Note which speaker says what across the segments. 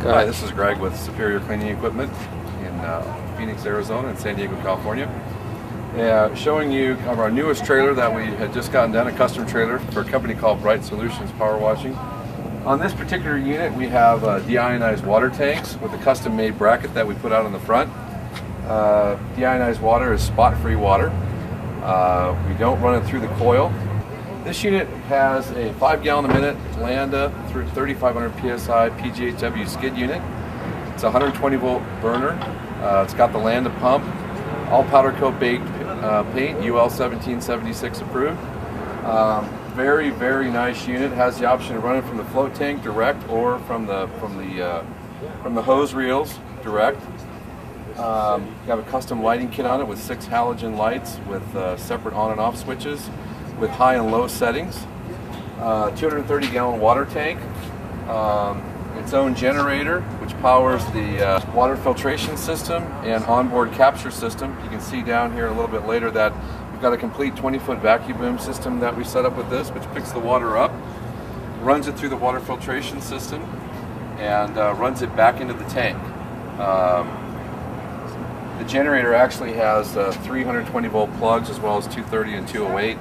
Speaker 1: Hi, this is Greg with Superior Cleaning Equipment in Phoenix, Arizona and San Diego, California. Showing you our newest trailer that we had just gotten done, a custom trailer for a company called Bright Solutions Power Washing. On this particular unit we have de-ionized water tanks with a custom made bracket that we put out on the front. De-ionized water is spot-free water. We don't run it through the coil. This unit has a 5 gallon a minute Landa through 3500 psi PGHW skid unit. It's a 120 volt burner. It's got the Landa pump, all powder coat baked paint, UL 1776 approved. Very, very nice unit. It has the option of running from the float tank direct or from the hose reels direct. You have a custom lighting kit on it with 6 halogen lights with separate on and off switches with high and low settings. 230 gallon water tank. Its own generator which powers the water filtration system and onboard capture system. You can see down here a little bit later that we've got a complete 20-foot Vac-U-Boom system that we set up with this, which picks the water up, runs it through the water filtration system, and runs it back into the tank. The generator actually has 320 volt plugs as well as 230 and 208.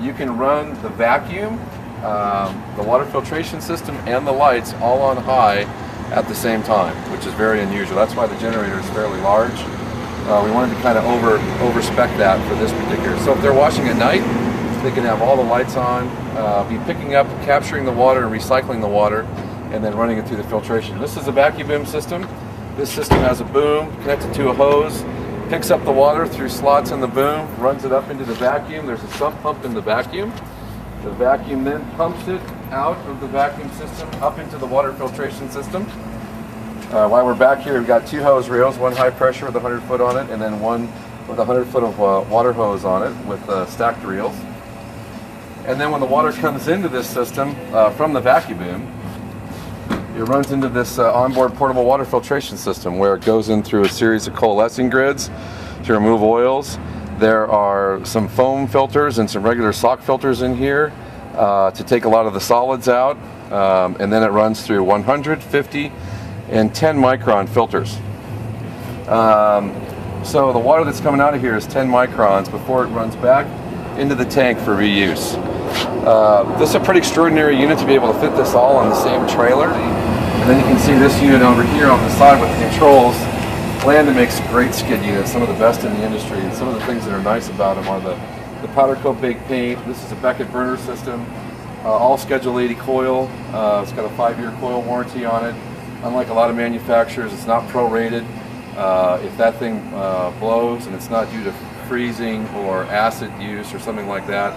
Speaker 1: You can run the vacuum, the water filtration system, and the lights all on high at the same time, which is very unusual. That's why the generator is fairly large. We wanted to kind of over-spec that for this particular. So if they're washing at night, they can have all the lights on, be picking up, capturing the water, and recycling the water, and then running it through the filtration. This is a Vac-U-Boom system. This system has a boom connected to a hose, picks up the water through slots in the boom, runs it up into the vacuum. There's a sump pump in the vacuum. The vacuum then pumps it out of the vacuum system up into the water filtration system. While we're back here, we've got 2 hose reels, one high pressure with 100 foot on it, and then one with 100 foot of water hose on it with stacked reels. And then when the water comes into this system from the Vac-U-Boom, it runs into this onboard portable water filtration system where it goes in through a series of coalescing grids to remove oils. There are some foam filters and some regular sock filters in here to take a lot of the solids out, and then it runs through 100, 50, and 10 micron filters. So the water that's coming out of here is 10 microns before it runs back into the tank for reuse. This is a pretty extraordinary unit to be able to fit this all on the same trailer. And then you can see this unit over here on the side with the controls. Landa makes great skid units, some of the best in the industry, and some of the things that are nice about them are the powder coat baked paint. This is a Becket burner system, all Schedule 80 coil. It's got a 5-year coil warranty on it. Unlike a lot of manufacturers, it's not prorated. If that thing blows and it's not due to freezing or acid use or something like that,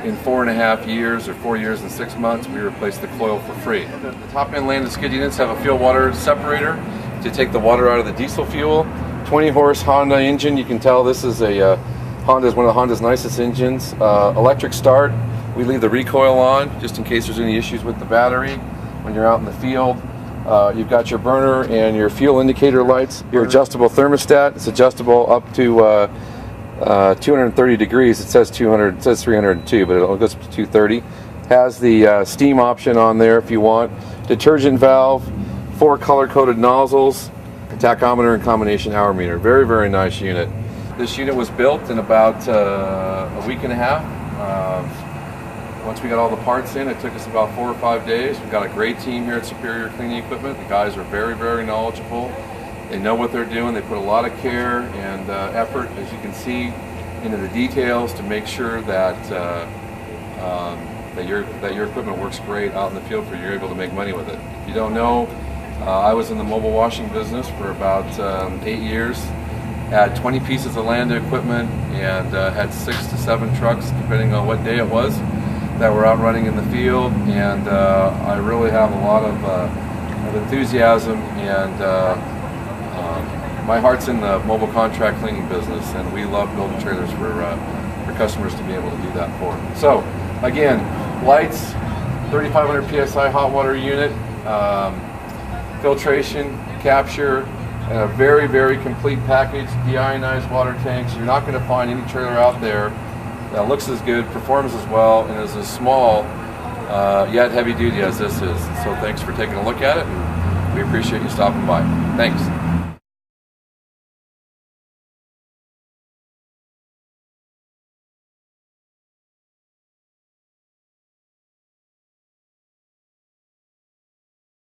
Speaker 1: in 4.5 years or 4 years and 6 months, we replace the coil for free. The top end Landa skid units have a fuel water separator to take the water out of the diesel fuel. 20 horse Honda engine. You can tell this is a one of Honda's nicest engines. Electric start. We leave the recoil on just in case there's any issues with the battery when you're out in the field. You've got your burner and your fuel indicator lights. Your adjustable thermostat. It's adjustable up to 230 degrees. It says 200. It says 302, but it goes up to 230. Has the steam option on there if you want. Detergent valve. 4 color-coded nozzles, a tachometer and combination hour meter. Very, very nice unit. This unit was built in about a week and a half. Once we got all the parts in, it took us about 4 or 5 days. We've got a great team here at Superior Cleaning Equipment. The guys are very, very knowledgeable. They know what they're doing. They put a lot of care and effort, as you can see, into the details to make sure that that your equipment works great out in the field for you. You're able to make money with it. If you don't know, I was in the mobile washing business for about 8 years. Had 20 pieces of Landa equipment and had 6 to 7 trucks, depending on what day it was, that were out running in the field. And I really have a lot of enthusiasm, and my heart's in the mobile contract cleaning business, and we love building trailers for customers to be able to do that for. So again, lights, 3,500 psi hot water unit. Filtration, capture, and a very, very complete package. De-ionized water tanks. You're not going to find any trailer out there that looks as good, performs as well, and is as small yet heavy duty as this is. So thanks for taking a look at it, and We appreciate you stopping by. Thanks.